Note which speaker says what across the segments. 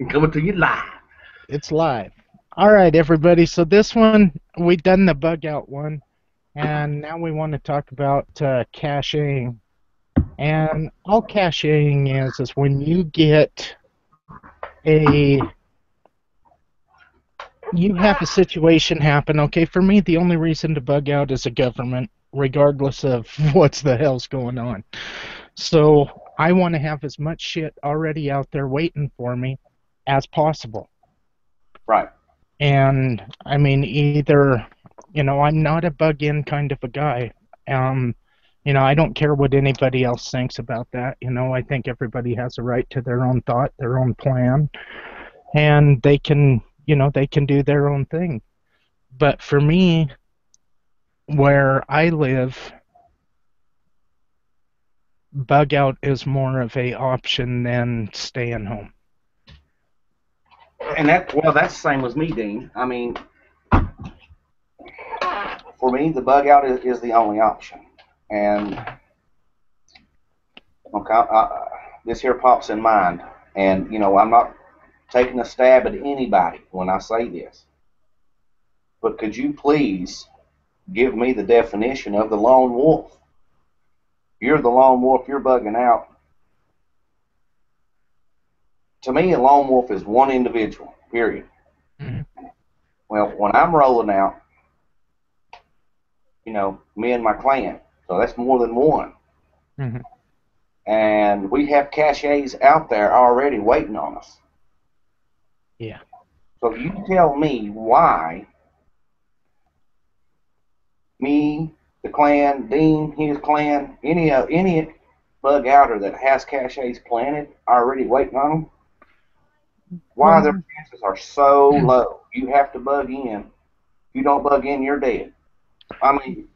Speaker 1: Coming to you live.
Speaker 2: It's live. All right, everybody. So this one, we done the bug out one, and now we want to talk about caching. And all caching is when you get a you have a situation happen. Okay, for me, the only reason to bug out is a government, regardless of what's the hell's going on. So I want to have as much shit already out there waiting for me as possible.
Speaker 1: Right.
Speaker 2: And I mean, either, I'm not a bug in kind of a guy. Um, I don't care what anybody else thinks about that. I think everybody has a right to their own thought, their own plan, and they can do their own thing. But for me, where I live, bug out is more of a option than staying home.
Speaker 1: And that's the same as me, Dean. I mean, for me, the bug out is the only option. And okay, this here pops in mind. And, I'm not taking a stab at anybody when I say this. But could you please give me the definition of the lone wolf? You're the lone wolf, you're bugging out. To me, a lone wolf is one individual, period.
Speaker 2: Mhm.
Speaker 1: Well, when I'm rolling out, me and my clan, so that's more than one.
Speaker 2: Mhm.
Speaker 1: And we have caches out there already waiting on us.
Speaker 2: Yeah.
Speaker 1: So you tell me why me, the clan, Dean, his clan, any bug outer that has caches planted already waiting on them, why their
Speaker 2: Well,
Speaker 1: chances are so low. You have to bug in. If you don't bug in, you're dead. I mean,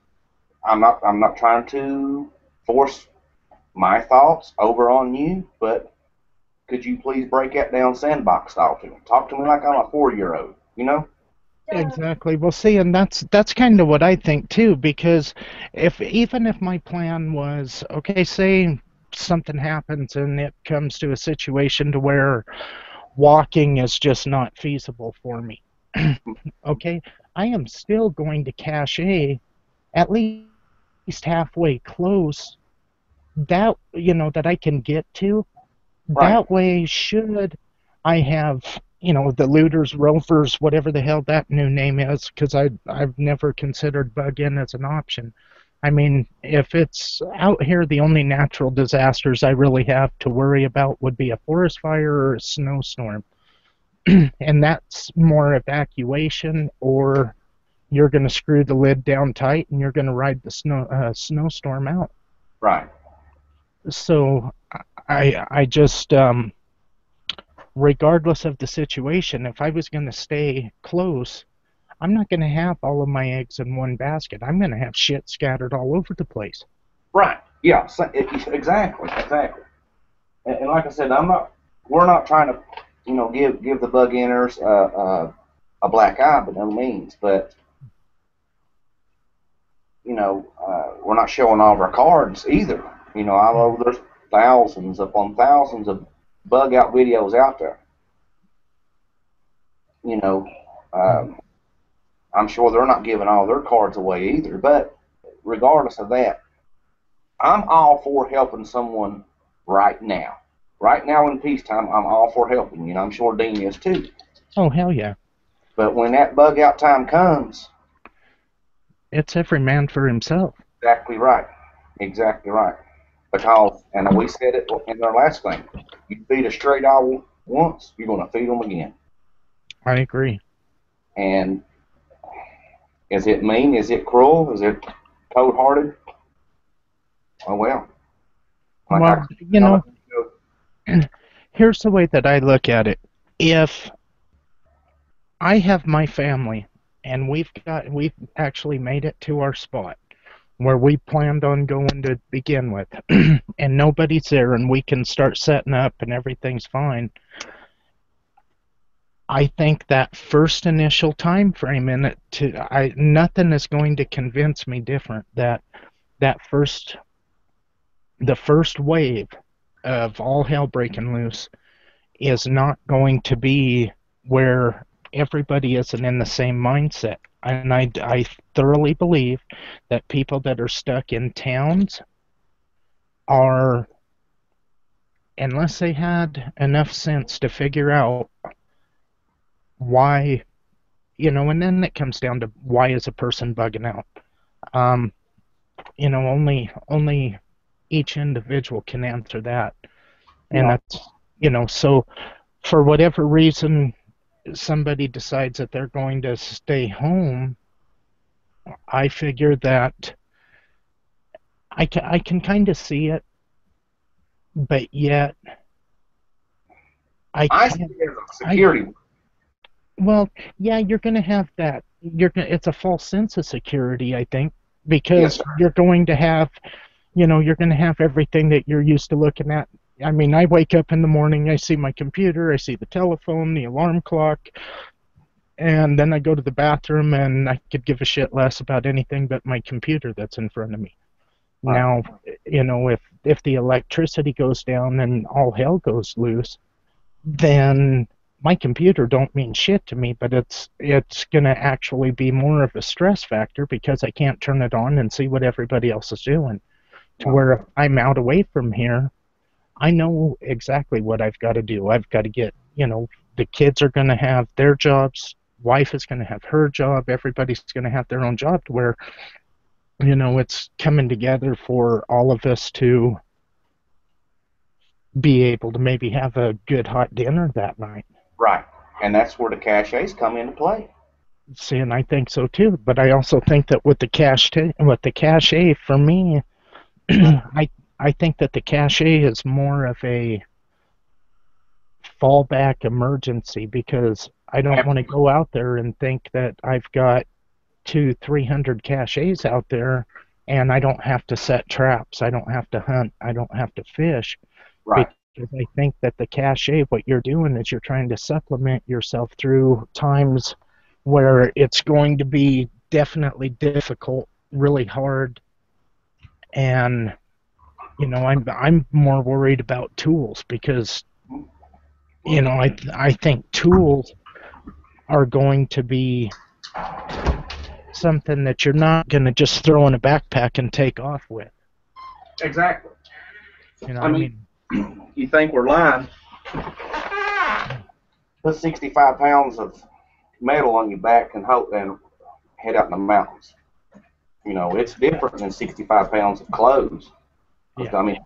Speaker 1: I'm not trying to force my thoughts over on you, but could you please break that down sandbox style to me? Talk to me like I'm a 4-year-old, you know?
Speaker 2: exactly. Well, see, and that's kind of what I think too, because even if my plan was, okay, say something happens and it comes to a situation to where walking is just not feasible for me. Okay, I am still going to cache at least halfway close that I can get to.
Speaker 1: Right,
Speaker 2: That way, should I have, the looters, rovers, whatever the hell that new name is, because I've never considered bug-in as an option. I mean, if it's out here, the only natural disasters I really have to worry about would be a forest fire or a snowstorm. And that's more evacuation, or you're going to screw the lid down tight and you're going to ride the snowstorm out.
Speaker 1: right.
Speaker 2: So I just regardless of the situation, if I was going to stay close, I'm not going to have all of my eggs in one basket. I'm going to have shit scattered all over the place.
Speaker 1: Right. Yeah, so, exactly, exactly. And like I said, we're not trying to, give the bug inners a black eye by no means, but, we're not showing all of our cards either. I know there's thousands upon thousands of bug out videos out there. You know, um, I'm sure they're not giving all their cards away either. But regardless of that, I'm all for helping someone right now. Right now in peacetime, I'm all for helping. I'm sure Dean is too.
Speaker 2: Oh, hell yeah.
Speaker 1: But when that bug out time comes,
Speaker 2: It's every man for himself.
Speaker 1: exactly right. Exactly right. Because, and we said it in our last thing, you feed a stray dog once, you're going to feed them again.
Speaker 2: I agree.
Speaker 1: And is it mean? Is it cruel? Is it cold hearted? Oh, well. Like I,
Speaker 2: Well, here's the way that I look at it. If I have my family and we've actually made it to our spot where we planned on going to begin with, and nobody's there and we can start setting up and everything's fine, I think that first initial time frame in it nothing is going to convince me different that that the first wave of all hell breaking loose is not going to be where everybody isn't in the same mindset. And I thoroughly believe that people that are stuck in towns are, unless they had enough sense to figure out why, and then it comes down to why is a person bugging out. Um, only each individual can answer that. And
Speaker 1: No.
Speaker 2: that's, so for whatever reason, somebody decides that they're going to stay home, I figure that I can kind of see it, but yet I
Speaker 1: I see
Speaker 2: can't.
Speaker 1: it as a
Speaker 2: I
Speaker 1: security.
Speaker 2: Well, yeah, you're going to have that. It's a false sense of security, I think,
Speaker 1: Yes,
Speaker 2: because
Speaker 1: sir.
Speaker 2: you're going to have everything that you're used to looking at. I mean, I wake up in the morning, I see my computer, I see the telephone, the alarm clock, and then I go to the bathroom and I could give a shit less about anything but my computer that's in front of me.
Speaker 1: Right.
Speaker 2: Now, if the electricity goes down and all hell goes loose, then my computer don't mean shit to me, but it's going to actually be more of a stress factor because I can't turn it on and see what everybody else is doing. To
Speaker 1: Right.
Speaker 2: where if I'm out away from here, I know exactly what I've got to do. I've got to get, the kids are going to have their jobs, wife is going to have her job, everybody's going to have their own job, to where, it's coming together for all of us to be able to maybe have a good hot dinner that night.
Speaker 1: Right. And that's where the cachets come into play.
Speaker 2: See, and I think so too. But I also think that with the cache, for me, I think that the cache is more of a fallback emergency, because I don't want to go out there and think that I've got 300 caches out there and I don't have to set traps, I don't have to hunt, I don't have to fish,
Speaker 1: Right.
Speaker 2: because I think that the cache, what you're doing is you're trying to supplement yourself through times where it's going to be definitely difficult, really hard, and I'm more worried about tools, because I think tools are going to be something that you're not going to just throw in a backpack and take off with.
Speaker 1: Exactly. I
Speaker 2: I
Speaker 1: mean,
Speaker 2: mean,
Speaker 1: you think we're lying? Put 65 pounds of metal on your back and head out in the mountains. It's different than 65 pounds of clothes.
Speaker 2: yeah.
Speaker 1: I mean,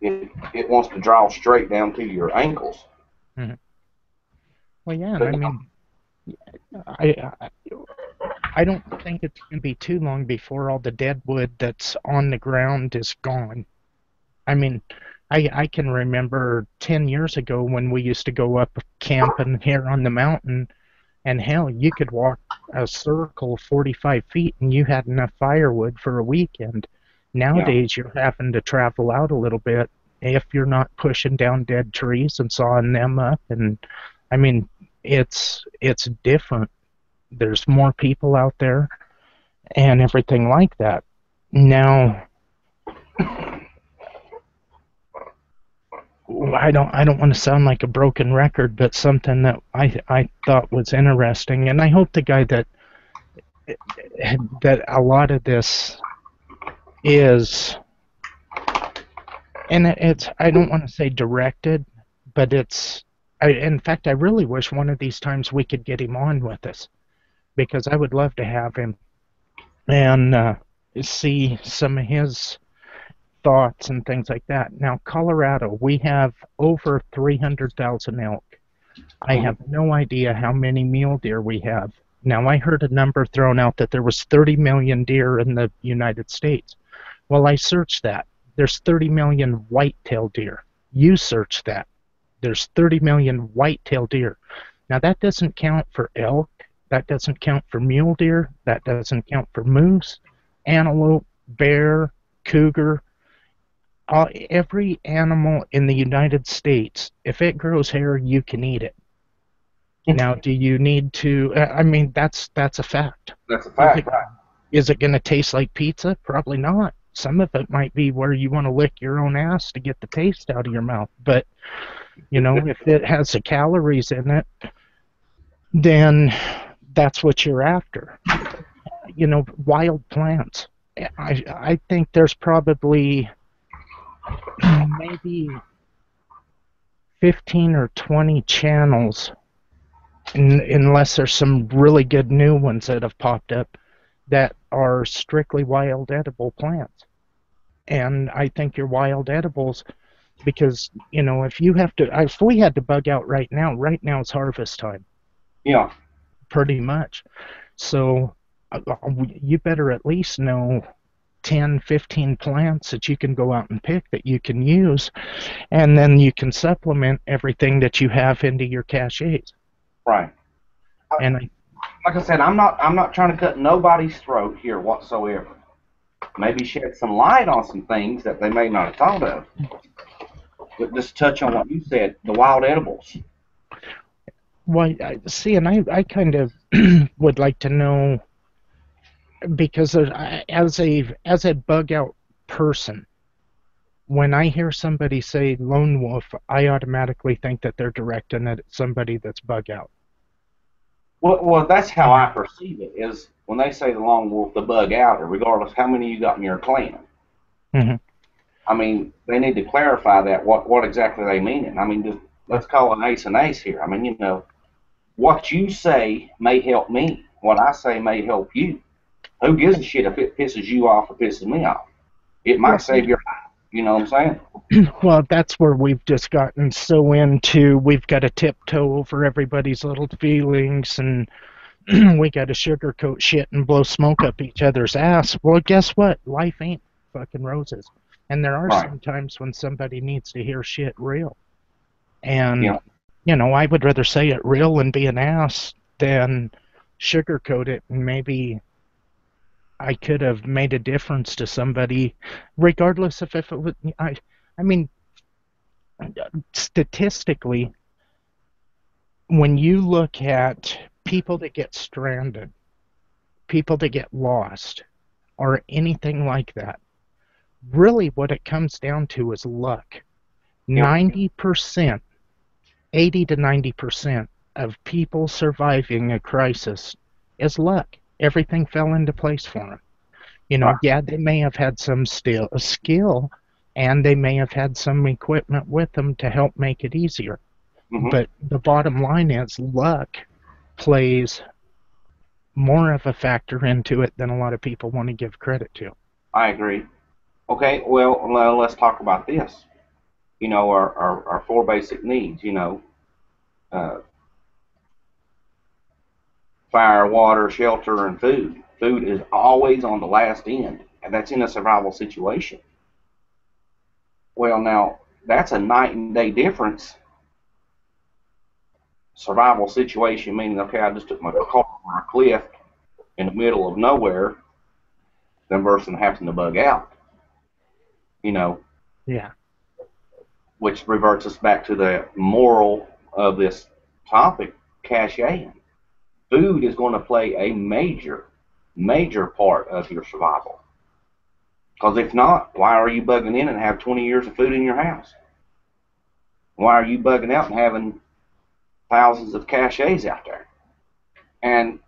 Speaker 1: it wants to draw straight down to your ankles.
Speaker 2: Mhm. Well, yeah, and
Speaker 1: But
Speaker 2: I mean, I, I I don't think it's going to be too long before all the dead wood that's on the ground is gone. I mean, I can remember 10 years ago when we used to go up camping here on the mountain, and hell, you could walk a circle 45 feet and you had enough firewood for a weekend.
Speaker 1: yeah,
Speaker 2: Nowadays, you're having to travel out a little bit if you're not pushing down dead trees and sawing them up. And I mean, it's different. There's more people out there and everything like that. Now, I don't want to sound like a broken record, but something that I thought was interesting, and I hope the guy that a lot of this is, and it's, I don't want to say directed, but in fact, I really wish one of these times we could get him on with us, because I would love to have him and see some of his thoughts and things like that. Now, Colorado, we have over 300,000 elk. I have no idea how many mule deer we have. Now, I heard a number thrown out that there was 30 million deer in the United States. Well, I searched that. There's 30 million white-tailed deer. You search that. There's 30 million white-tailed deer. Now, that doesn't count for elk. That doesn't count for mule deer. That doesn't count for moose, antelope, bear, cougar. Every animal in the United States, if it grows hair, you can eat it. Now, do you need to? I mean, that's a fact.
Speaker 1: that's a
Speaker 2: Is
Speaker 1: fact,
Speaker 2: it
Speaker 1: right?
Speaker 2: is it going to taste like pizza? Probably not. Some of it might be where you want to lick your own ass to get the taste out of your mouth. But You know, if it has the calories in it, then that's what you're after. You know, wild plants. I think there's probably maybe 15 or 20 channels, unless there's some really good new ones that have popped up, that are strictly wild edible plants. And I think your wild edibles, because, you know, if we had to bug out right now it's harvest time,
Speaker 1: Yeah,
Speaker 2: pretty much. So you better at least know 10, 15 plants that you can go out and pick that you can use, and then you can supplement everything that you have into your caches.
Speaker 1: right.
Speaker 2: And
Speaker 1: Like I said, I'm not trying to cut nobody's throat here whatsoever. Maybe shed some light on some things that they may not have thought of. But just touch on what you said, the wild edibles.
Speaker 2: I kind of would like to know, because as a bug out person, when I hear somebody say lone wolf, I automatically think that they're directing it at somebody that's bug out.
Speaker 1: Well, that's how I perceive it. Is when they say the lone wolf, the bug out, regardless how many you got in your clan.
Speaker 2: Mm-hmm.
Speaker 1: I mean, they need to clarify that what exactly they mean. And I mean, just let's call an ace here. I mean, what you say may help me. What I say may help you. Who gives a shit if it pisses you off or pisses me off? It might save your life. You know what I'm saying?
Speaker 2: Well, that's where we've just gotten so into, we've got to tiptoe over everybody's little feelings, and we got to sugarcoat shit and blow smoke up each other's ass. Well, guess what? Life ain't fucking roses. And there are
Speaker 1: Right.
Speaker 2: some times when somebody needs to hear shit real. And,
Speaker 1: Yeah.
Speaker 2: you know, I would rather say it real and be an ass than sugarcoat it, and maybe I could have made a difference to somebody, regardless of if it was. I mean, statistically, when you look at people that get stranded, people that get lost, or anything like that, really what it comes down to is luck.
Speaker 1: Yeah.
Speaker 2: 90%, 80 to 90% of people surviving a crisis is luck. Everything fell into place for them. You know,
Speaker 1: Right.
Speaker 2: yeah, they may have had some skill, and they may have had some equipment with them to help make it easier.
Speaker 1: Mm-hmm.
Speaker 2: But the bottom line is luck plays more of a factor into it than a lot of people want to give credit to.
Speaker 1: I agree. Okay. Well, let's talk about this. Our four basic needs. Uh, fire, water, shelter, and food. Food is always on the last end, and that's in a survival situation. Well, now that's a night and day difference. Survival situation meaning, okay, I just took my car on a cliff in the middle of nowhere, then versus having to bug out. You know,
Speaker 2: Yeah.
Speaker 1: which reverts us back to the moral of this topic, caching. Food is going to play a major part of your survival. Because if not, why are you bugging in and have 20 years of food in your house? Why are you bugging out and having thousands of caches out there? And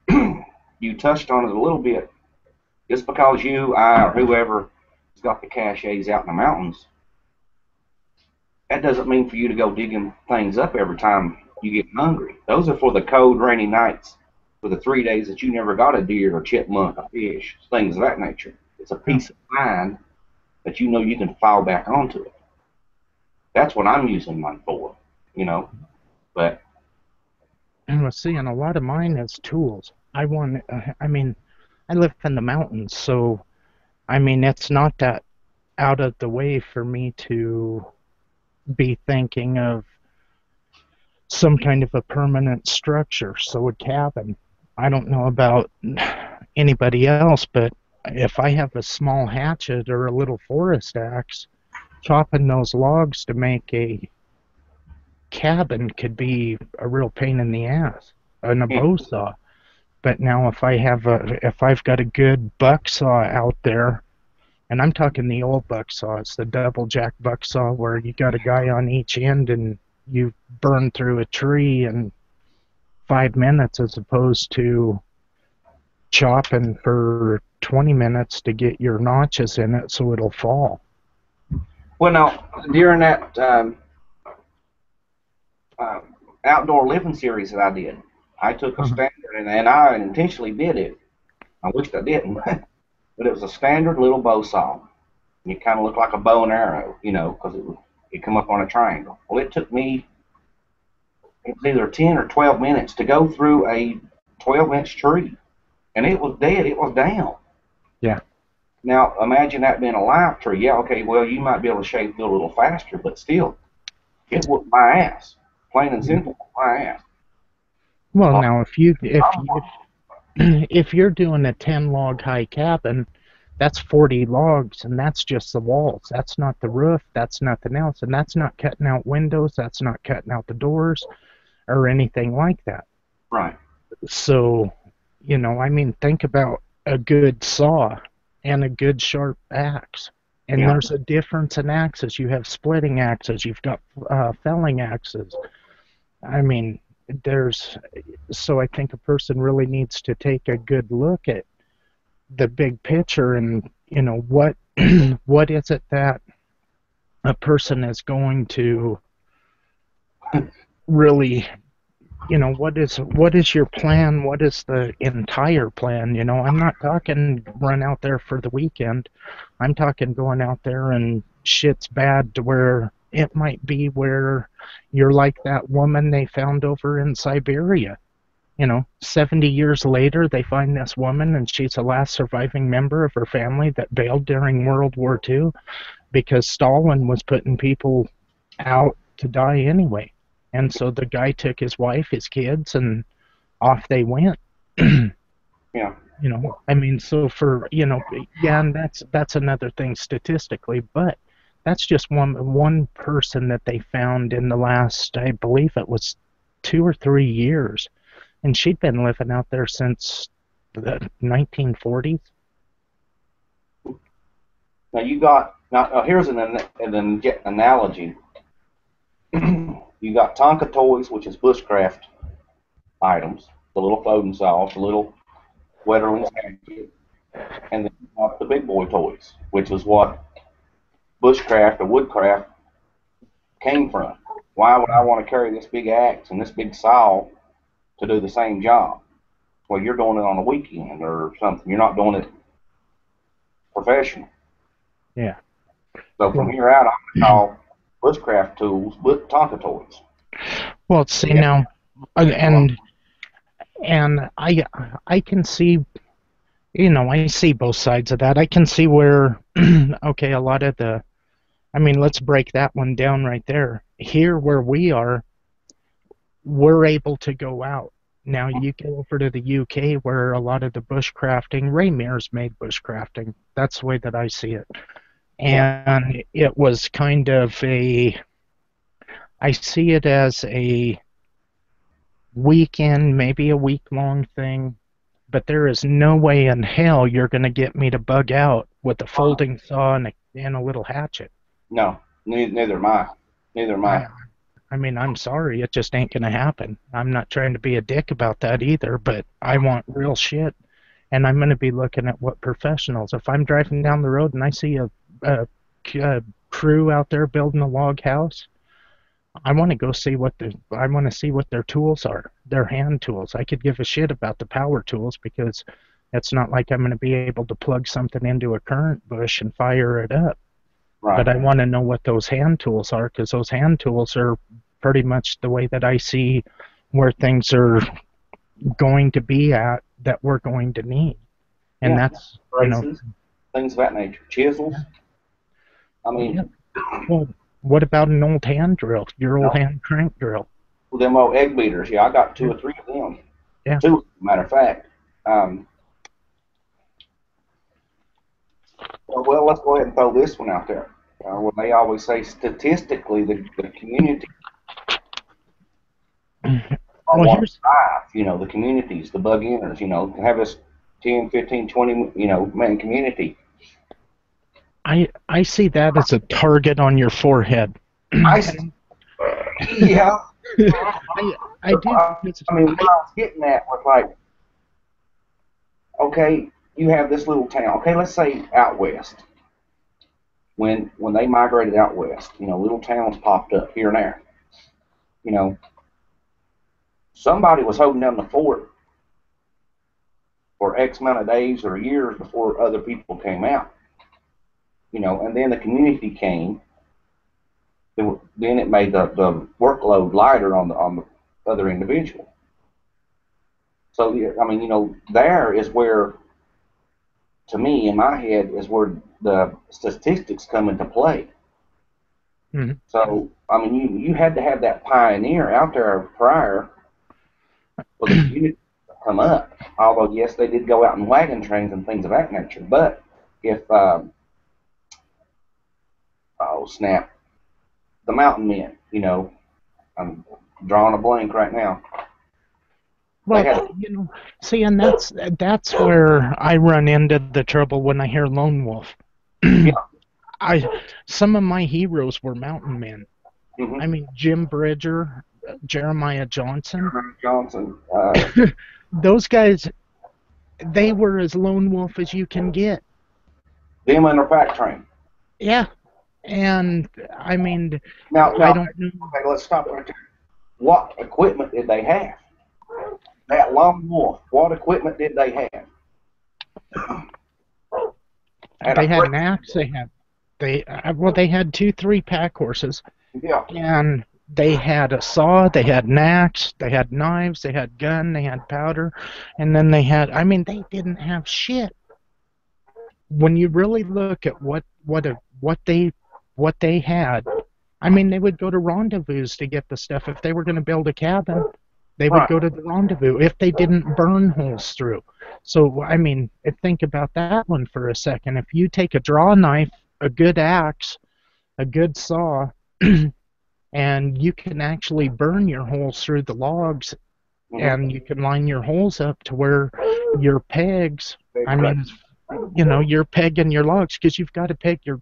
Speaker 1: you touched on it a little bit. Just because you, I, or whoever has got the caches out in the mountains, that doesn't mean for you to go digging things up every time you get hungry. Those are for the cold, rainy nights, for the 3 days that you never got a deer or chipmunk or fish, things of that nature. It's a peace of mind that you know you can fall back onto it. That's what I'm using mine for. But
Speaker 2: And we're seeing a lot of mine as tools. I mean, I live in the mountains, so I mean, it's not that out of the way for me to be thinking of some kind of a permanent structure. So a cabin. I don't know about anybody else, but if I have a small hatchet or a little forest axe, chopping those logs to make a cabin could be a real pain in the ass, and a bow saw. But now if I've got a good buck saw out there, and I'm talking the old buck saw, it's the double jack buck saw where you got a guy on each end, and you burn through a tree in 5 minutes as opposed to chopping for 20 minutes to get your notches in it so it'll fall.
Speaker 1: Well, now, during that outdoor living series that I did, I took a standard, and I intentionally did it. I wished I didn't, but it was a standard little bow saw. And it kind of looked like a bow and arrow, because it come up on a triangle. Well, it took me, it was either 10 or 12 minutes to go through a 12-inch tree, and it was dead. It was down.
Speaker 2: Yeah.
Speaker 1: Now, imagine that being a live tree. Yeah, okay, well, you might be able to shave through a little faster, but still, it whooped my ass. Plain and simple, my ass.
Speaker 2: Well, now, if you're doing a 10-log high cabin, that's 40 logs, and that's just the walls. That's not the roof. That's nothing else. And that's not cutting out windows. That's not cutting out the doors or anything like that.
Speaker 1: Right.
Speaker 2: So, think about a good saw and a good sharp axe. And there's a difference in axes. You have splitting axes. You've got felling axes. So I think a person really needs to take a good look at the big picture and, what what is it that a person is going to really, what is your plan? What is the entire plan? I'm not talking run out there for the weekend. I'm talking going out there and shit's bad to where it might be where you're like that woman they found over in Siberia. 70 years later, they find this woman, and she's the last surviving member of her family that bailed during World War II because Stalin was putting people out to die anyway. And so the guy took his wife, his kids, and off they went.
Speaker 1: Yeah.
Speaker 2: So for, and that's another thing statistically, but that's just one person that they found in the last, I believe it was 2 or 3 years. And she'd been living out there since the 1940s.
Speaker 1: Now here's an analogy. You got Tonka toys, which is bushcraft items, the little floating saws, the little Wetterlings, and then you got the big boy toys, which is what bushcraft or woodcraft came from. Why would I want to carry this big axe and this big saw to do the same job? Well, you're doing it on a weekend or something. You're not doing it professional.
Speaker 2: Yeah.
Speaker 1: So from here out, I'm going to call bushcraft tools Tonka toys.
Speaker 2: Well, see now, and I can see, I see both sides of that. I can see where, okay, a lot of the, let's break that one down right there. Here where we are, we're able to go out. Now you go over to the UK where a lot of the bushcrafting, Ray Mears made bushcrafting. That's the way that I see it. And it was kind of I see it as a weekend, maybe a week-long thing, but there is no way in hell you're going to get me to bug out with a folding saw and a little hatchet.
Speaker 1: No, neither am I. Neither am I.
Speaker 2: I'm sorry, it just ain't going to happen. I'm not trying to be a dick about that either, but I want real shit, and I'm going to be looking at what professionals. If I'm driving down the road and I see a crew out there building a log house, I want to go see what their tools are, their hand tools. I could give a shit about the power tools because it's not like I'm going to be able to plug something into a current bush and fire it up. Right. But I want to know what those hand tools are, because those hand tools are pretty much the way that I see where things are going to be at that we're going to need. And that's,
Speaker 1: braces, things of that nature, chisels.
Speaker 2: Well, what about an old hand drill, your old hand crank drill?
Speaker 1: Well, them old egg beaters, I got 2 or 3 of them.
Speaker 2: Yeah.
Speaker 1: 2, matter of fact. Well, let's go ahead and throw this one out there. When they always say statistically the community the communities, the bug inners, have this 10, 15, 20, man community.
Speaker 2: I see that as a target on your forehead.
Speaker 1: Yeah.
Speaker 2: I do.
Speaker 1: I mean, what I was getting at was like, okay, you have this little town. Okay, let's say out west. When they migrated out west, little towns popped up here and there. You know, somebody was holding down the fort for X amount of days or years before other people came out. And then the community came. Then it made the workload lighter on the other individual. So I mean, there is where, to me, in my head, is where the statistics come into play.
Speaker 2: Mm-hmm.
Speaker 1: So I mean, you had to have that pioneer out there prior for the community to come up. Although yes, they did go out in wagon trains and things of that nature. But if oh snap, the mountain men, I'm drawing a blank right now.
Speaker 2: Well, see, and that's where I run into the trouble when I hear lone wolf.
Speaker 1: Yeah.
Speaker 2: Some of my heroes were mountain men.
Speaker 1: Mm-hmm.
Speaker 2: I mean, Jim Bridger, Jeremiah Johnson.
Speaker 1: Johnson.
Speaker 2: Those guys, they were as lone wolf as you can get.
Speaker 1: Them and their pack train.
Speaker 2: Yeah, and I mean,
Speaker 1: Now,
Speaker 2: I don't know.
Speaker 1: okay, let's stop right there. What equipment did they have? That lone wolf. What equipment did they have?
Speaker 2: They had an axe. They had 2-3 pack horses.
Speaker 1: Yeah.
Speaker 2: And they had a saw, they had an axe, they had knives, they had gun, they had powder, and then they didn't have shit. When you really look at what they had, they would go to rendezvous to get the stuff. If they were going to build a cabin, they would go to the rendezvous if they didn't burn holes through. So, think about that one for a second. If you take a draw knife, a good axe, a good saw, and you can actually burn your holes through the logs, and you can line your holes up to where your pegs, you're pegging your logs, because you've got to peg your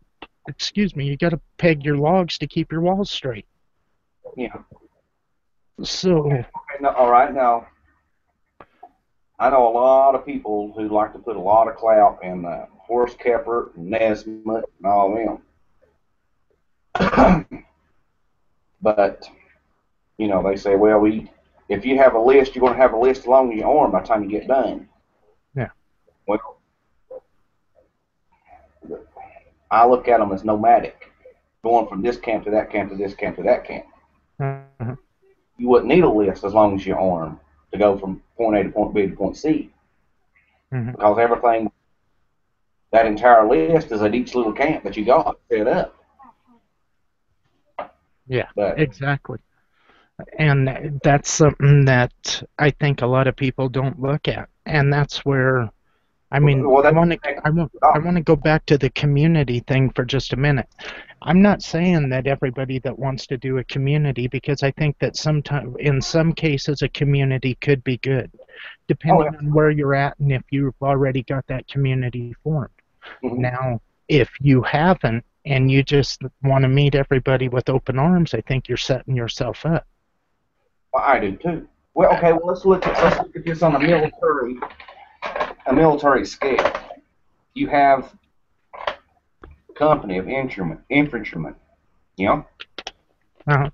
Speaker 2: logs to keep your walls straight.
Speaker 1: Yeah.
Speaker 2: So.
Speaker 1: Okay, all right, now, I know a lot of people who like to put a lot of clout in Horst Keppert and Nesmith and all them. But, they say, well, if you have a list, you're going to have a list along your arm by the time you get done.
Speaker 2: Yeah.
Speaker 1: Well, I look at them as nomadic, going from this camp to that camp to this camp to that camp.
Speaker 2: Mm-hmm.
Speaker 1: You wouldn't need a list as long as your arm to go from point A to point B to point C.
Speaker 2: Mm-hmm.
Speaker 1: Because everything, that entire list is at each little camp that you got set up.
Speaker 2: Yeah, exactly. And that's something that I think a lot of people don't look at. And that's where, I want to go back to the community thing for just a minute. I'm not saying that everybody that wants to do a community, because I think that in some cases a community could be good, depending on where you're at and if you've already got that community formed. Mm-hmm. Now, if you haven't and you just want to meet everybody with open arms, I think you're setting yourself up.
Speaker 1: Well, I do too. Well, okay. Well, let's look at this on a military scale. You have a company of infantrymen.
Speaker 2: Uh-huh.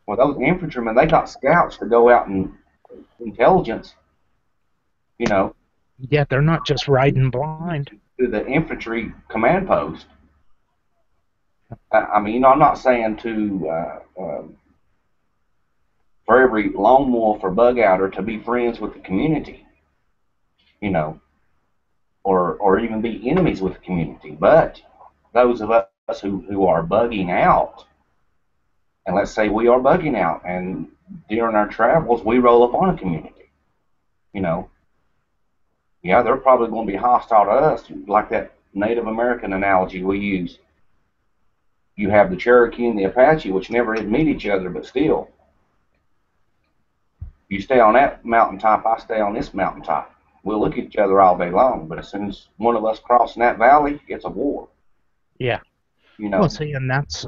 Speaker 1: Well, those infantrymen, they got scouts to go out and intelligence.
Speaker 2: Yeah, they're not just riding blind.
Speaker 1: To the infantry command post. I'm not saying for every lone wolf or bug outer to be friends with the community, or even be enemies with the community. But those of us who are bugging out, and let's say we are bugging out, and during our travels we roll up on a community, yeah, they're probably going to be hostile to us, like that Native American analogy we use. You have the Cherokee and the Apache, which never did meet each other, but still, you stay on that mountaintop, I stay on this mountaintop. We'll look at each other all day long, but as soon as one of us crosses that valley, it's a war.
Speaker 2: Yeah. Well, see, and that's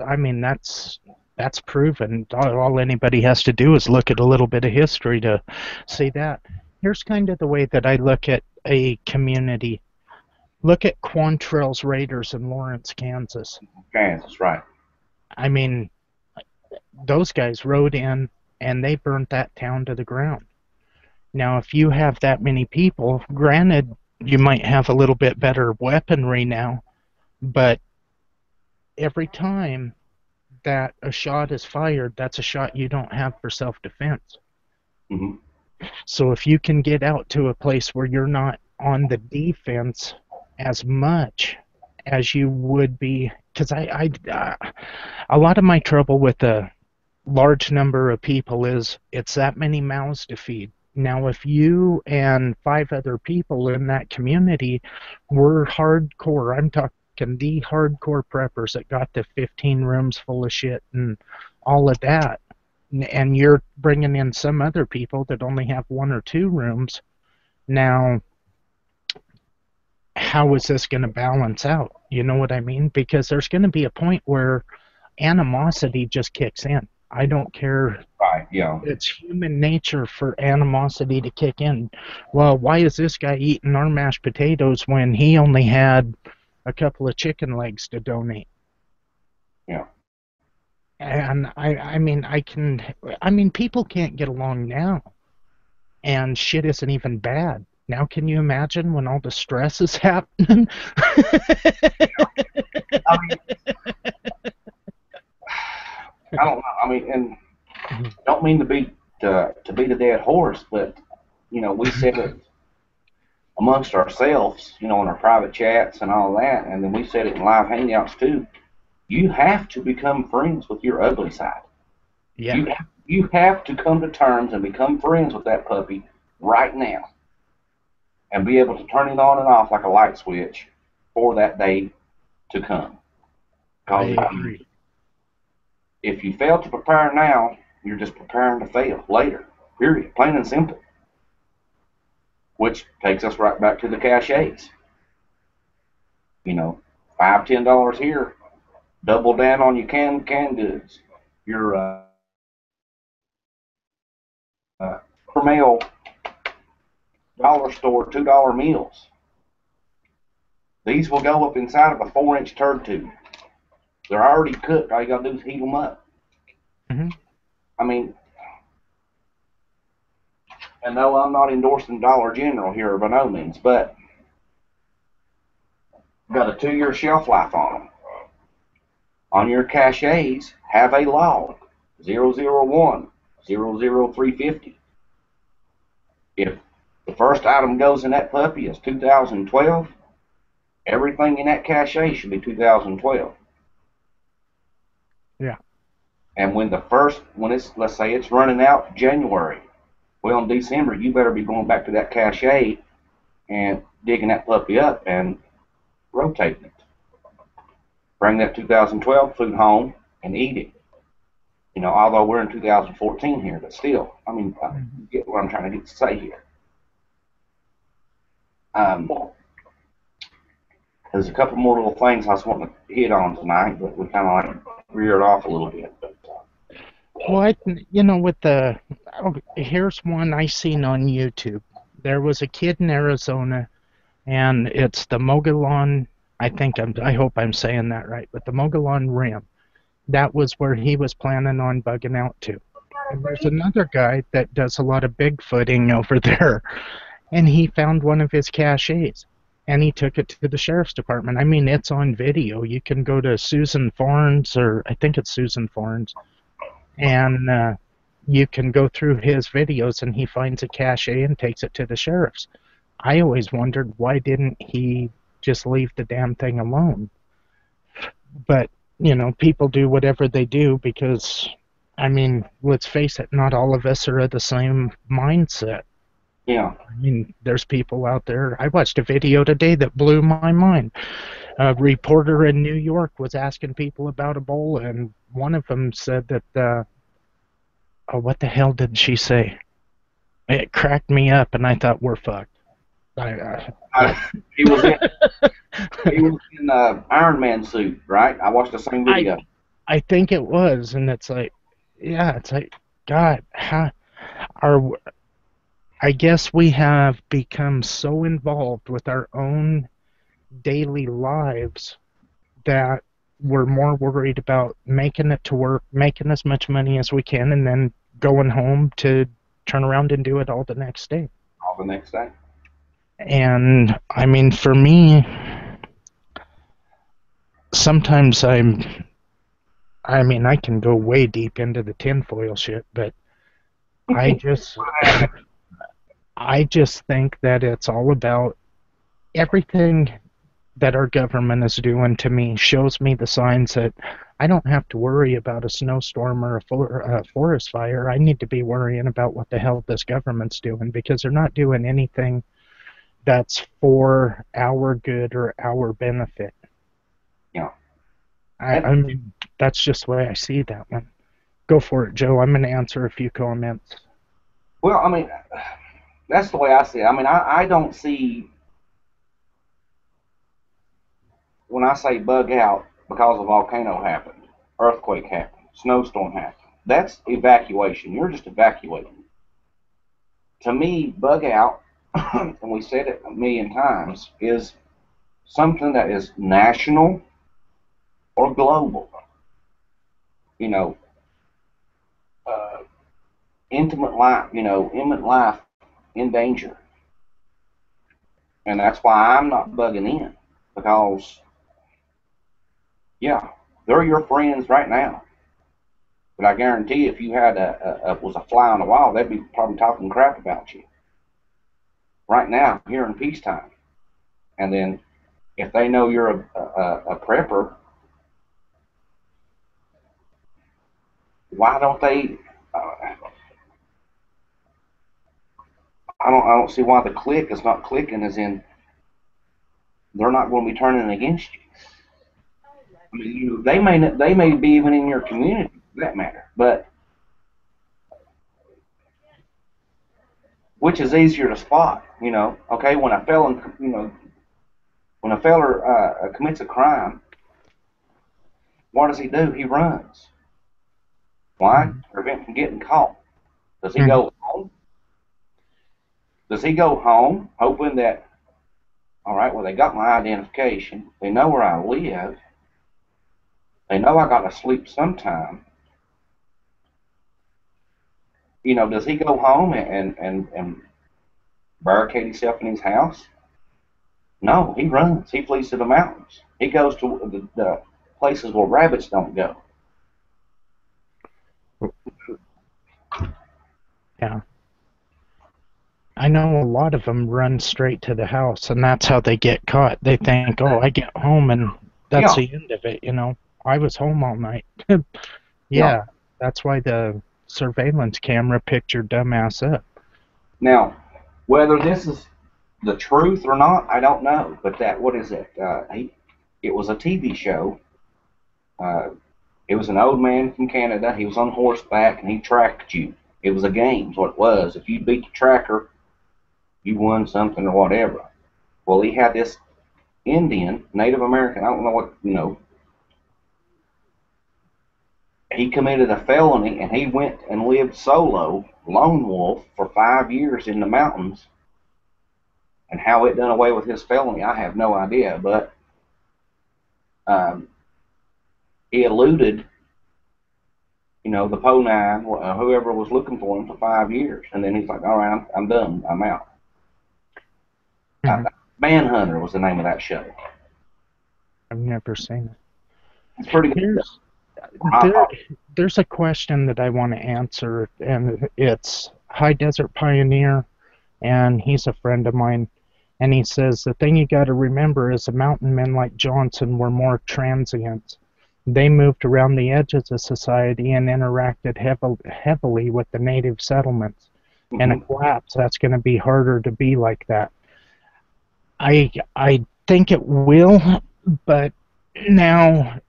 Speaker 2: that's proven. All anybody has to do is look at a little bit of history to see that. Here's kind of the way that I look at a community. Look at Quantrill's Raiders in Lawrence, Kansas.
Speaker 1: Kansas, right?
Speaker 2: I mean, those guys rode in and they burnt that town to the ground. Now, if you have that many people, granted, you might have a little bit better weaponry now, but every time that a shot is fired, that's a shot you don't have for self-defense.
Speaker 1: Mm-hmm.
Speaker 2: So if you can get out to a place where you're not on the defense as much as you would be, because a lot of my trouble with a large number of people is it's that many mouths to feed. Now, if you and 5 other people in that community were hardcore, I'm talking the hardcore preppers that got the 15 rooms full of shit and all of that, and you're bringing in some other people that only have 1 or 2 rooms, now, how is this going to balance out? You know what I mean? Because there's going to be a point where animosity just kicks in. I don't care.
Speaker 1: Right, yeah.
Speaker 2: It's human nature for animosity to kick in. Well, why is this guy eating our mashed potatoes when he only had a couple of chicken legs to donate?
Speaker 1: Yeah.
Speaker 2: And I mean, people can't get along now, and shit isn't even bad. Now, can you imagine when all the stress is happening?
Speaker 1: I mean, I don't know. I mean, and don't mean to beat a dead horse, but you know, we said it amongst ourselves, you know, in our private chats and all that, and then we said it in live hangouts too. You have to become friends with your ugly side.
Speaker 2: Yeah.
Speaker 1: You have to come to terms and become friends with that puppy right now, and be able to turn it on and off like a light switch for that day to come.
Speaker 2: I agree.
Speaker 1: If you fail to prepare now, you're just preparing to fail later. Period. Plain and simple. Which takes us right back to the cachets. You know, $5, $10 here. Double down on your canned goods. Your per mail dollar store $2 meals. These will go up inside of a 4-inch turd tube. They're already cooked. All you gotta do is heat them up.
Speaker 2: Mm-hmm.
Speaker 1: I mean, and no, I'm not endorsing Dollar General here by no means, but got a 2-year shelf life on them. On your cachets, have a log 001, 00350. If the first item goes in that puppy is 2012, everything in that cache should be 2012.
Speaker 2: Yeah.
Speaker 1: And when it's, let's say it's running out January, well, in December, you better be going back to that cache and digging that puppy up and rotating it. Bring that 2012 food home and eat it. You know, although we're in 2014 here, but still, I mean, you get what I'm trying to get to say here. There's a couple more little things I was wanting to hit on tonight, but we kind of like reared off a little bit.
Speaker 2: Well, here's one I seen on YouTube. There was a kid in Arizona, and it's the Mogollon. I hope I'm saying that right, but the Mogollon Rim. That was where he was planning on bugging out to. And there's another guy that does a lot of Bigfooting over there, and he found one of his caches, and he took it to the sheriff's department. I mean, it's on video. You can go to Susan Farnes, or I think it's Susan Farnes, and you can go through his videos, and he finds a cache and takes it to the sheriff's. I always wondered, why didn't he just leave the damn thing alone? But, you know, people do whatever they do because, I mean, let's face it, not all of us are of the same mindset.
Speaker 1: Yeah.
Speaker 2: I mean, there's people out there. I watched a video today that blew my mind. A reporter in New York was asking people about Ebola, and one of them said that, what the hell did she say? It cracked me up, and I thought, we're fucked.
Speaker 1: He was in Iron Man suit, right? I watched the same video.
Speaker 2: I think it was, and it's like, yeah, it's like, God, how are I guess we have become so involved with our own daily lives that we're more worried about making it to work, making as much money as we can, and then going home to turn around and do it all the next day.
Speaker 1: all the next day.
Speaker 2: And I mean, for me, sometimes I mean, I can go way deep into the tinfoil shit, but I just, I just think that it's all about everything that our government is doing to me shows me the signs that I don't have to worry about a snowstorm or a forest fire. I need to be worrying about what the hell this government's doing because they're not doing anything that's for our good or our benefit.
Speaker 1: Yeah.
Speaker 2: I mean, that's just the way I see that one. Go for it, Joe. I'm going to answer a few comments.
Speaker 1: Well, I mean, that's the way I see it. I mean, I don't see, when I say bug out because a volcano happened, earthquake happened, snowstorm happened. That's evacuation. You're just evacuating. To me, bug out, and we said it a million times, is something that is national or global. You know, uh, intimate life in danger. And that's why I'm not bugging in because, yeah, they're your friends right now. But I guarantee if you had was a fly on the wall, they'd be probably talking crap about you right now here in peacetime. And then if they know you're a prepper, why don't they? I don't see why the click is not clicking. As in, they're not going to be turning against you. I mean, they may be even in your community for that matter. But which is easier to spot? Okay, when a felon, when a feller commits a crime, what does he do? He runs. Why?
Speaker 2: Mm-hmm.
Speaker 1: To prevent from getting caught. Does he
Speaker 2: Mm-hmm.
Speaker 1: go home? Does he go home hoping that, all right, well, they got my identification. They know where I live. They know I got to sleep sometime. Does he go home and barricade himself in his house? No, he runs. He flees to the mountains. He goes to the places where rabbits don't go.
Speaker 2: Yeah. I know a lot of them run straight to the house, and that's how they get caught. They think, oh, I get home, and that's
Speaker 1: Yeah,
Speaker 2: the end of it. I was home all night.
Speaker 1: yeah.
Speaker 2: Yeah, that's why the surveillance camera picked your dumbass up.
Speaker 1: Now, whether this is the truth or not, I don't know. But what is it? It was a TV show. Uh, it was an old man from Canada. He was on horseback and he tracked you. It was a game, is what it was. If you beat the tracker, you won something or whatever. Well, he had this Indian, Native American, I don't know what. He committed a felony and he went and lived solo, lone wolf, for 5 years in the mountains. And how it done away with his felony, I have no idea. But um, he eluded, the Po9, whoever was looking for him for 5 years. And then he's like, all right, I'm done. I'm out. Uh,
Speaker 2: Mhm.
Speaker 1: Manhunter was the name of that show.
Speaker 2: I've never seen it.
Speaker 1: It's pretty good stuff.
Speaker 2: Here's there, there's a question that I want to answer, and it's High Desert Pioneer, and he's a friend of mine. And he says the thing you got to remember is the mountain men like Johnson were more transient. They moved around the edges of society and interacted heavily with the native settlements. In a
Speaker 1: Mm-hmm.
Speaker 2: collapse, that's going to be harder to be like that. I think it will, but now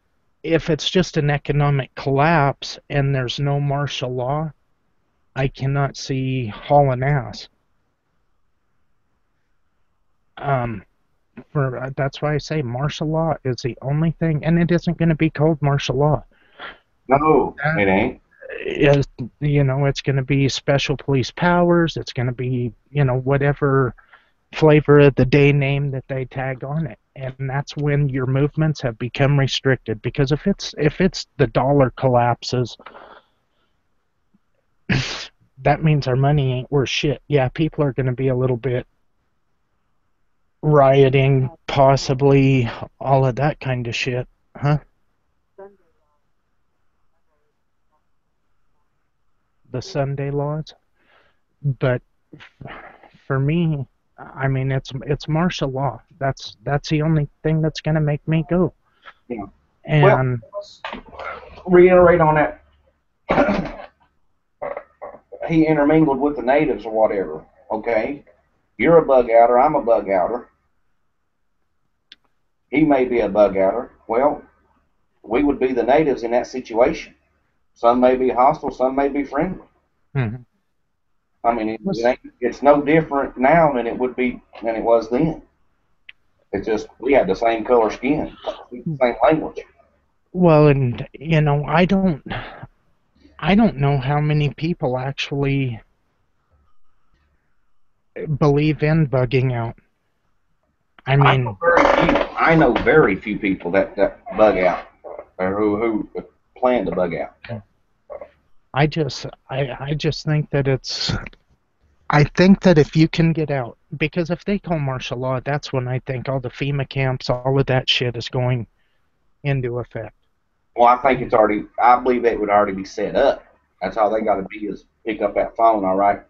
Speaker 2: if it's just an economic collapse and there's no martial law, I cannot see hauling ass. Um, that's why I say martial law is the only thing, and it isn't going to be called martial law.
Speaker 1: No,
Speaker 2: That
Speaker 1: it ain't.
Speaker 2: is, it's going to be special police powers. It's going to be, whatever flavor of the day name that they tag on it. And that's when your movements have become restricted. Because if it's the dollar collapses, that means our money ain't worth shit. Yeah, people are going to be a little bit rioting, possibly all of that kind of shit. Huh? The Sunday laws. But for me, I mean, it's martial law. That's the only thing that's going to make me go.
Speaker 1: You know. Well,
Speaker 2: And
Speaker 1: let's reiterate on that. He intermingled with the natives or whatever. Okay, you're a bug outer. I'm a bug outer. He may be a bug outer. Well, we would be the natives in that situation. Some may be hostile. Some may be friendly.
Speaker 2: mhm.
Speaker 1: I mean, it's no different now than it would be than it was then. It's just we had the same color skin, same language.
Speaker 2: Well, and I don't know how many people actually believe in bugging out. I mean,
Speaker 1: I know very few people that bug out or who plan to bug out.
Speaker 2: I just think that I think that if you can get out, because if they call martial law, that's when I think all the FEMA camps, all of that shit is going into effect.
Speaker 1: Well, I think it's already. I believe it would already be set up. That's all they got to be is pick up that phone. All right,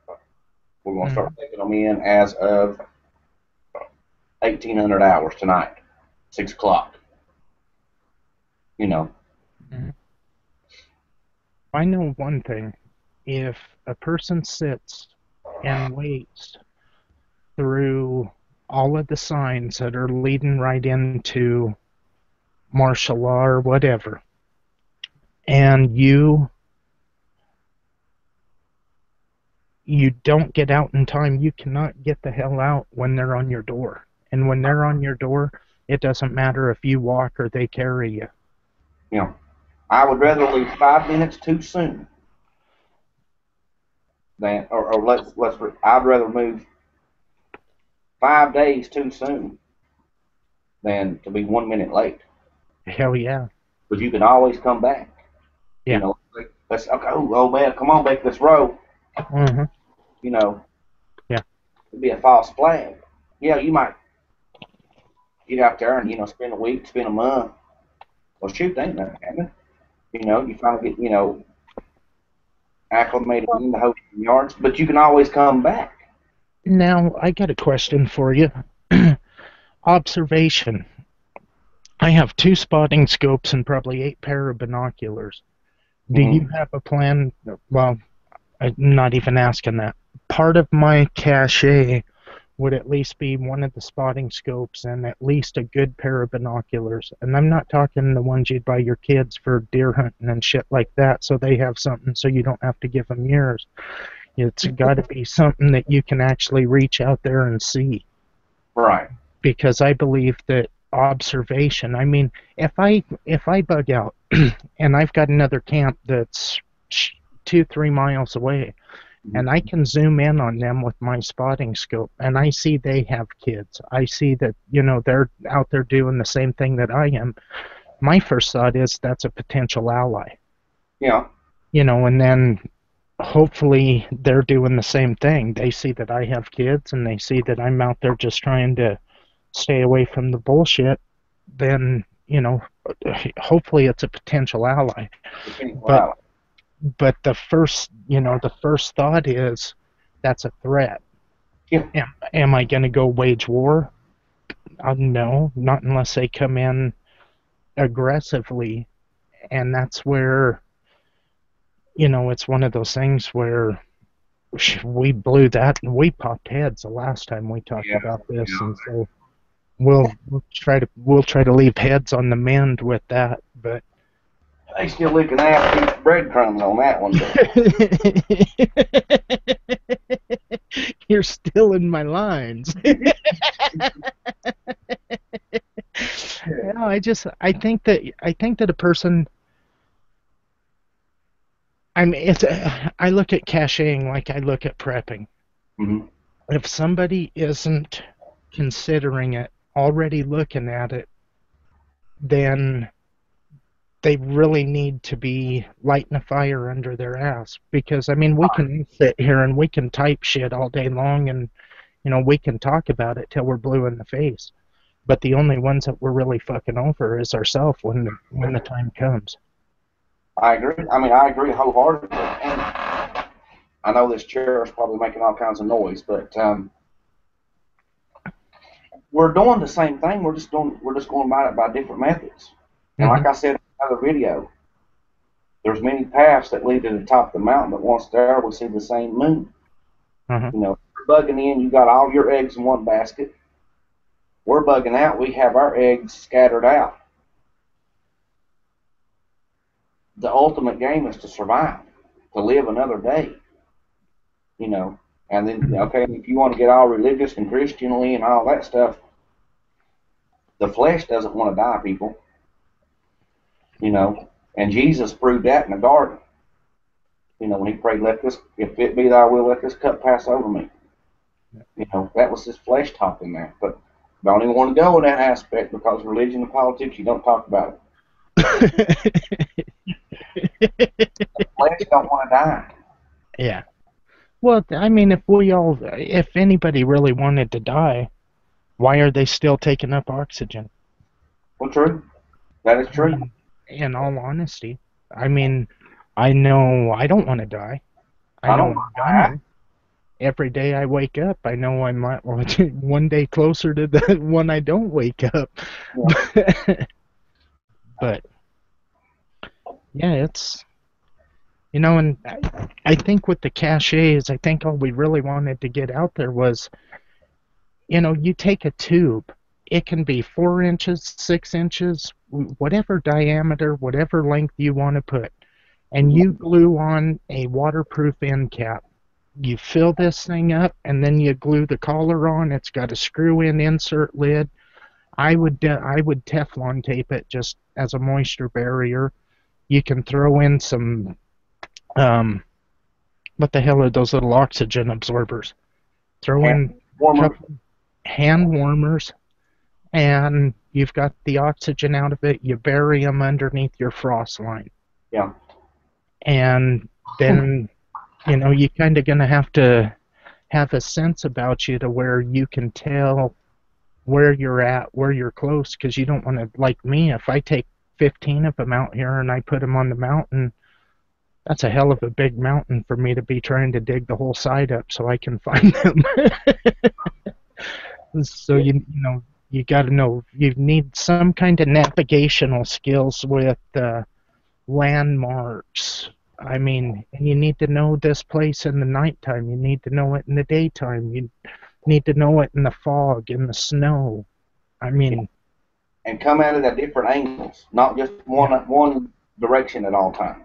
Speaker 1: we're gonna
Speaker 2: Mm-hmm.
Speaker 1: start taking them in as of 1800 hours tonight, 6 o'clock. You know.
Speaker 2: Mm-hmm. I know one thing. If a person sits and waits through all of the signs that are leading right into martial law or whatever, and you don't get out in time, you cannot get the hell out when they're on your door. And when they're on your door, it doesn't matter if you walk or they carry you.
Speaker 1: You know. I would rather leave 5 minutes too soon than, or let's. I'd rather move 5 days too soon than to be 1 minute late.
Speaker 2: Hell yeah.
Speaker 1: But you can always come back. You
Speaker 2: Yeah.
Speaker 1: know, let's okay. Oh man, come on back this road.
Speaker 2: Mm-hmm.
Speaker 1: You know,
Speaker 2: Yeah.
Speaker 1: it'd be a false flag. Yeah, you might get out there and spend a week, spend a month. Well, shoot, they ain't nothing happening. You finally get acclimated
Speaker 2: Well,
Speaker 1: in the hotel yards, but you can always come back.
Speaker 2: now I got a question for you. Observation. I have 2 spotting scopes and probably 8 pair of binoculars. Do you
Speaker 1: Mm-hmm.
Speaker 2: have a plan? Well, I'm not even asking that. Part of my cachet would at least be one of the spotting scopes and at least a good pair of binoculars. And I'm not talking the ones you'd buy your kids for deer hunting and shit like that, so they have something so you don't have to give them yours. It's got to be something that you can actually reach out there and see.
Speaker 1: Right.
Speaker 2: Because I believe that observation, I mean, if I bug out and I've got another camp that's 2-3 miles away, and I can zoom in on them with my spotting scope, and I see they have kids. I see that, they're out there doing the same thing that I am. My first thought is that's a potential ally.
Speaker 1: Yeah.
Speaker 2: And then hopefully they're doing the same thing. They see that I have kids and they see that I'm out there just trying to stay away from the bullshit. Then, hopefully it's a potential ally. But
Speaker 1: Wow.
Speaker 2: the first thought is that's a threat.
Speaker 1: Yeah.
Speaker 2: Am I going to go wage war? No, not unless they come in aggressively. And that's where, it's one of those things where we blew that and we popped heads the last time we talked
Speaker 1: Yeah.
Speaker 2: about this.
Speaker 1: Yeah.
Speaker 2: And so we'll try to leave heads on the mend with that. But
Speaker 1: They still looking at breadcrumbs on that one.
Speaker 2: you're still in my lines. No, I think that a person, I mean, I look at caching like I look at prepping.
Speaker 1: Mm-hmm.
Speaker 2: If somebody isn't considering it, already looking at it, then they really need to be lighting a fire under their ass. Because, I mean, we can sit here and we can type shit all day long and, we can talk about it till we're blue in the face. But the only ones that we're really fucking over is ourselves when the time comes.
Speaker 1: I agree. I mean, I agree wholeheartedly. And I know this chair is probably making all kinds of noise, but we're doing the same thing. We're just going about it by different methods. And
Speaker 2: Mm-hmm.
Speaker 1: like I said in another video, there's many paths that lead to the top of the mountain, but once there, we see the same moon.
Speaker 2: Uh-huh.
Speaker 1: You're bugging in, you got all your eggs in one basket. We're bugging out, we have our eggs scattered out. The ultimate game is to survive, to live another day. And then, okay, if you want to get all religious and Christianly and all that stuff, the flesh doesn't want to die, people. And Jesus proved that in the garden. When he prayed, if it be thy will, let this cup pass over me. That was his flesh talking there. But don't even want to go in that aspect because religion and politics, you don't talk about it. The flesh don't want to die.
Speaker 2: Yeah. Well, I mean, if anybody really wanted to die, why are they still taking up oxygen?
Speaker 1: Well, true. That is
Speaker 2: I
Speaker 1: true.
Speaker 2: mean, in all honesty, I mean, I know I don't want to die. I
Speaker 1: I
Speaker 2: know
Speaker 1: don't
Speaker 2: I'm
Speaker 1: die.
Speaker 2: gonna. Every day I wake up, I know I might one day closer to the one I don't wake up.
Speaker 1: Yeah.
Speaker 2: But yeah, and I think with the caches, I think all we really wanted to get out there was, you take a tube. It can be 4 inches, 6 inches, whatever diameter, whatever length you want to put, and you glue on a waterproof end cap. You fill this thing up, and then you glue the collar on. It's got a screw-in insert lid. I would Teflon tape it just as a moisture barrier. You can throw in some what the hell are those little oxygen absorbers? Throw
Speaker 1: Hand
Speaker 2: in a
Speaker 1: warmer.
Speaker 2: couple hand warmers, and you've got the oxygen out of it. You bury them underneath your frost line.
Speaker 1: Yeah.
Speaker 2: And then, you're kind of going to have a sense about you to where you can tell where you're at, where you're close, because you don't want to, like me, if I take 15 of them out here and I put them on the mountain, that's a hell of a big mountain for me to be trying to dig the whole side up so I can find them. So you got to know you need some kind of navigational skills with landmarks. I mean, and you need to know this place in the nighttime. You need to know it in the daytime. You need to know it in the fog, in the snow. I mean,
Speaker 1: And come at it at different angles, not just one direction at all times.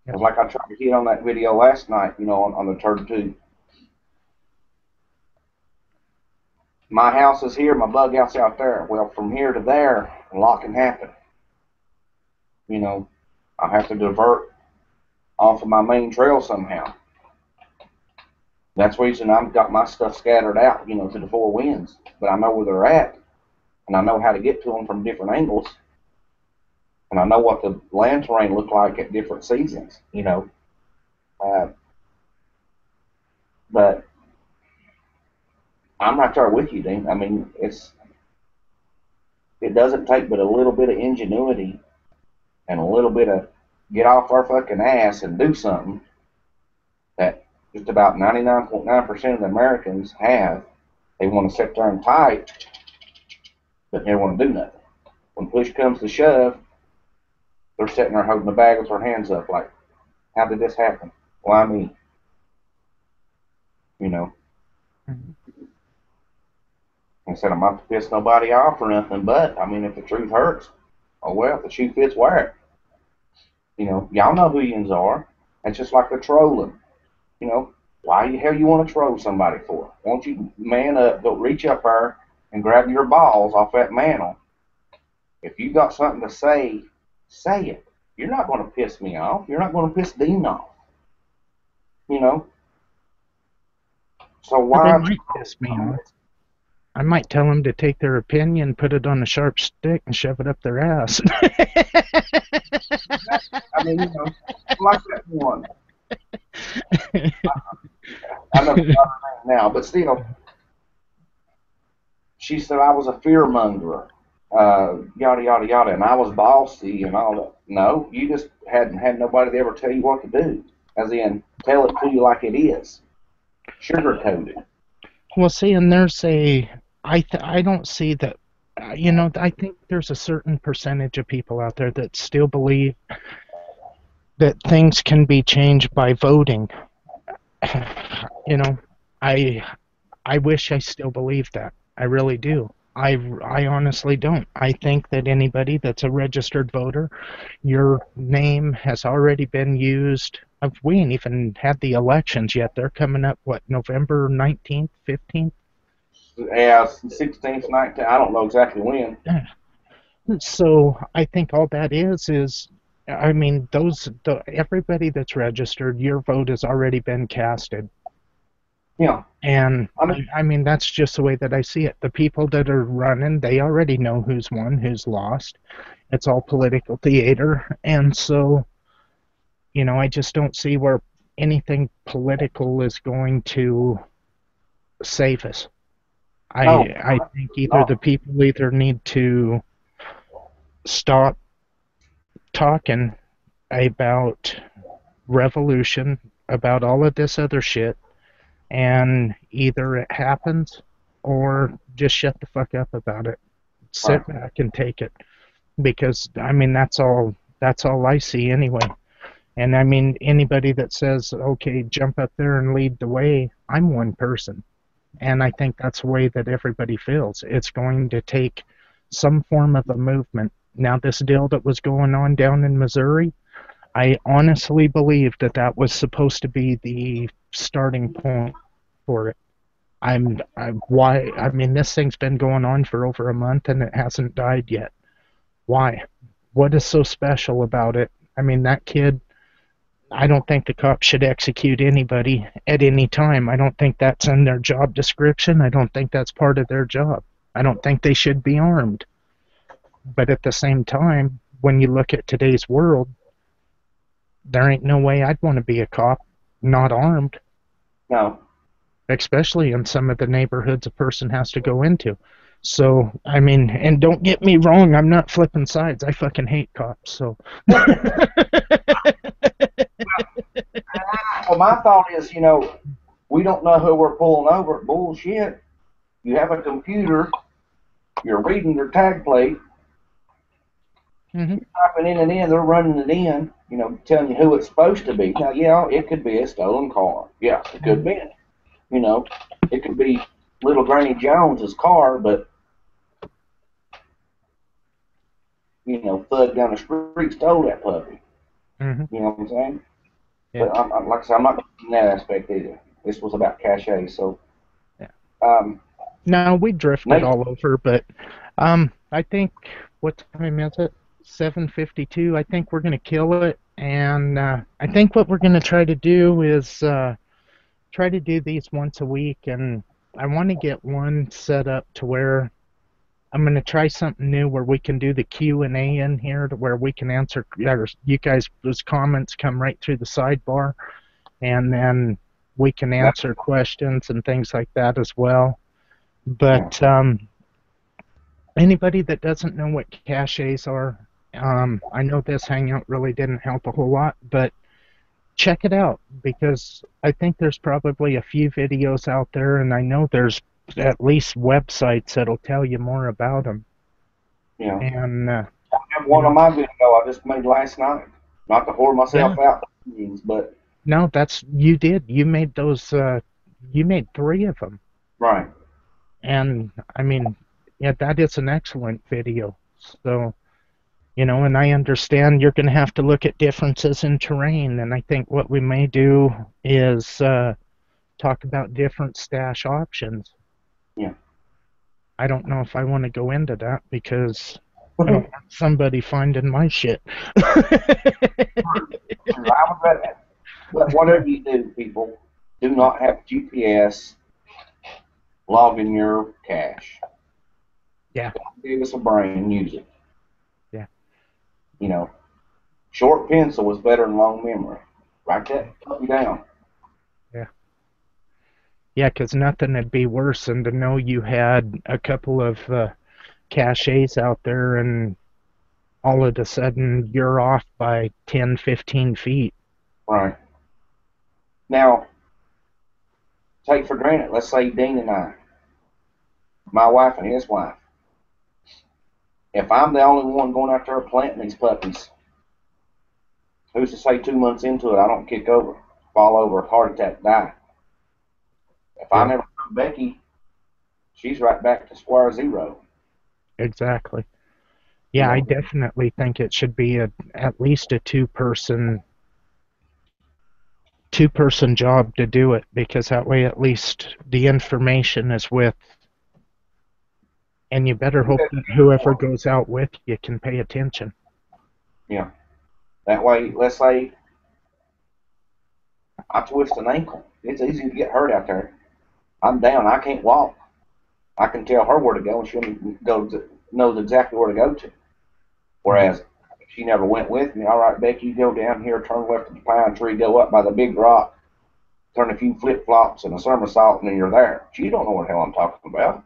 Speaker 1: Because like I tried to hit on that video last night, on the turd tube. My house is here, my bug out's out there. Well, from here to there, a lot can happen. I have to divert off of my main trail somehow. That's the reason I've got my stuff scattered out, to the four winds. But I know where they're at, and I know how to get to them from different angles, and I know what the land terrain look like at different seasons, But I'm right there with you, Dean. I mean, it doesn't take but a little bit of ingenuity and a little bit of get off our fucking ass and do something that just about 99.9% of the Americans have. They want to sit there and type, but they don't want to do nothing. When push comes to shove, they're sitting there holding the bag with their hands up like, how did this happen? Why me? I said, I'm not to piss nobody off or nothing, but, I mean, if the truth hurts, oh well, if the shoe fits, wear it. Y'all know who yous are. It's just like the trolling. Why the hell you want to troll somebody for? Won't you man up, go reach up there and grab your balls off that mantle? If you got something to say, say it. you're not going to piss me off. You're not going to piss Dean off. You know. So
Speaker 2: But they
Speaker 1: why?
Speaker 2: might piss me off. I might tell them to take their opinion, put it on a sharp stick, and shove it up their ass.
Speaker 1: I mean, like that one. I know it's not her name now, but still, she said I was a fear mongerer, yada yada yada, and I was bossy and all that. No, you just hadn't had nobody to ever tell you what to do, as in tell it to you like it is, sugarcoat it.
Speaker 2: Well, see, and I don't see that. I think there's a certain percentage of people out there that still believe that things can be changed by voting. You know, I I wish I still believed that. I really do. I honestly don't. I think that anybody that's a registered voter, your name has already been used. We ain't even had the elections yet. They're coming up, what, November 19th, 15th?
Speaker 1: Yeah, 16th, 19th. I don't know exactly when.
Speaker 2: So I think all that is, I mean, everybody that's registered, your vote has already been casted.
Speaker 1: Yeah,
Speaker 2: And
Speaker 1: I mean,
Speaker 2: I mean, that's just the way that I see it. The people that are running, they already know who's won, who's lost. It's all political theater. And so, I just don't see where anything political is going to save us.
Speaker 1: no,
Speaker 2: I think either
Speaker 1: no,
Speaker 2: the people either need to stop talking about revolution, about all of this other shit, and either it happens or just shut the fuck up about it.
Speaker 1: right.
Speaker 2: Sit back and take it. Because I mean that's all I see anyway. And I mean anybody that says, okay, jump up there and lead the way, I'm one person. And I think that's the way that everybody feels. It's going to take some form of a movement. Now this deal that was going on down in Missouri, I honestly believe that that was supposed to be the starting point for it. Why? I mean, this thing's been going on for over a month and it hasn't died yet. Why? What is so special about it? I mean, that kid, I don't think the cops should execute anybody at any time. I don't think that's in their job description. I don't think that's part of their job. I don't think they should be armed. But at the same time, when you look at today's world, there ain't no way I'd want to be a cop not armed,
Speaker 1: No,
Speaker 2: especially in some of the neighborhoods a person has to go into. So, I mean, and don't get me wrong, I'm not flipping sides. I fucking hate cops. So,
Speaker 1: well, my thought is, we don't know who we're pulling over. Bullshit. You have a computer. You're reading their tag plate.
Speaker 2: mhm.
Speaker 1: You're typing in and in. They're running it in. Telling you who it's supposed to be. Now, yeah, it could be a stolen car. Yeah, it could be. It could be little Granny Jones's car, but thug down the street stole that puppy.
Speaker 2: Mhm.
Speaker 1: You know what I'm saying?
Speaker 2: Yeah.
Speaker 1: But like I said, I'm not in that aspect either. This was about cachet, so
Speaker 2: Yeah.
Speaker 1: um,
Speaker 2: No, we drifted
Speaker 1: Nate,
Speaker 2: all over, but I think what time is it? 7:52. I think we're gonna kill it, and I think what we're gonna try to do is try to do these once a week, and I want to get one set up to where I'm gonna try something new where we can do the Q&A in here, to where we can answer you guys' comments come right through the sidebar, and then we can answer questions and things like that as well. But anybody that doesn't know what caches are, I know this Hangout really didn't help a whole lot, but check it out because I think there's probably a few videos out there, and I know there's at least websites that'll tell you more about them.
Speaker 1: yeah,
Speaker 2: And
Speaker 1: I have
Speaker 2: you
Speaker 1: one
Speaker 2: know,
Speaker 1: on my video I just made last night. Not to whore
Speaker 2: yeah,
Speaker 1: myself out, but
Speaker 2: no, that's you did. You made those. You made 3 of them,
Speaker 1: right.
Speaker 2: and I mean, yeah, that is an excellent video. So. And I understand you're going to have to look at differences in terrain, and I think what we may do is talk about different stash options.
Speaker 1: Yeah.
Speaker 2: I don't know if I want to go into that because I don't want somebody finding my shit.
Speaker 1: True, I would rather, but whatever you do, people, do not have GPS logging your cache.
Speaker 2: Yeah,
Speaker 1: God gave us a brain, use it.
Speaker 2: yeah,
Speaker 1: You know, short pencil is better than long memory. Write that puppy down.
Speaker 2: yeah. Yeah, 'cause nothing would be worse than to know you had a couple of caches out there and all of a sudden you're off by 10, 15 feet.
Speaker 1: Right. Now, take for granted, let's say Dean and I, my wife and his wife, if I'm the only one going out there planting these puppies, who's to say 2 months into it I don't kick over, fall over, heart attack, die? If I
Speaker 2: Yeah,
Speaker 1: never found Becky, she's right back to square zero.
Speaker 2: exactly.
Speaker 1: You
Speaker 2: Yeah, I
Speaker 1: know,
Speaker 2: definitely think it should be at least a two person job to do it because that way at least the information is with and you better hope that whoever goes out with you can pay attention.
Speaker 1: yeah. That way, let's say I twist an ankle. It's easy to get hurt out there. I'm down. I can't walk. I can tell her where to go, and she'll knows exactly where to go to.
Speaker 2: Mhm.
Speaker 1: Whereas if she never went with me, all right, Becky, you go down here, turn left at the pine tree, go up by the big rock, turn a few flip flops and a somersault, and then you're there. She don't know what the hell I'm talking about.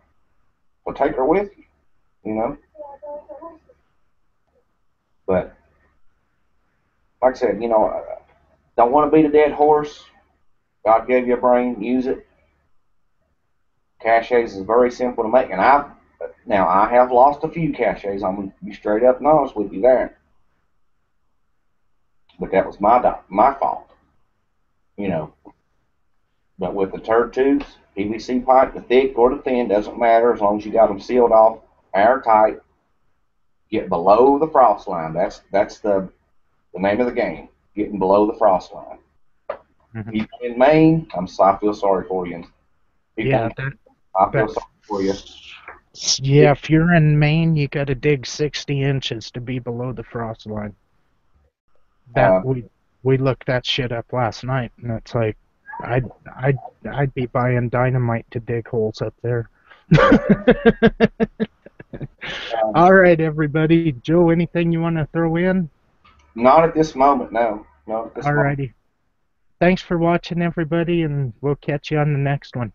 Speaker 1: So take her with you, you know. But like I said, don't want to beat a dead horse. God gave you a brain, use it. Caches is very simple to make, and I have lost a few caches. I'm gonna be straight up and honest with you there, but that was my fault, you know. But with the turd tubes, PVC pipe, the thick or the thin doesn't matter as long as you got them sealed off, airtight. Get below the frost line. That's the name of the game. Getting below the frost line.
Speaker 2: Mhm.
Speaker 1: People in Maine, I feel sorry for you. People,
Speaker 2: Yeah,
Speaker 1: in, I feel
Speaker 2: that's
Speaker 1: sorry for you.
Speaker 2: yeah. If you're in Maine, you got to dig 60 inches to be below the frost line. That
Speaker 1: Uh,
Speaker 2: we looked that shit up last night, and it's like I'd be buying dynamite to dig holes up there.
Speaker 1: um,
Speaker 2: All right, everybody. Joe, anything you want to throw in?
Speaker 1: Not at this moment. No, not at this
Speaker 2: All
Speaker 1: moment.
Speaker 2: righty. Thanks for watching, everybody, and we'll catch you on the next one.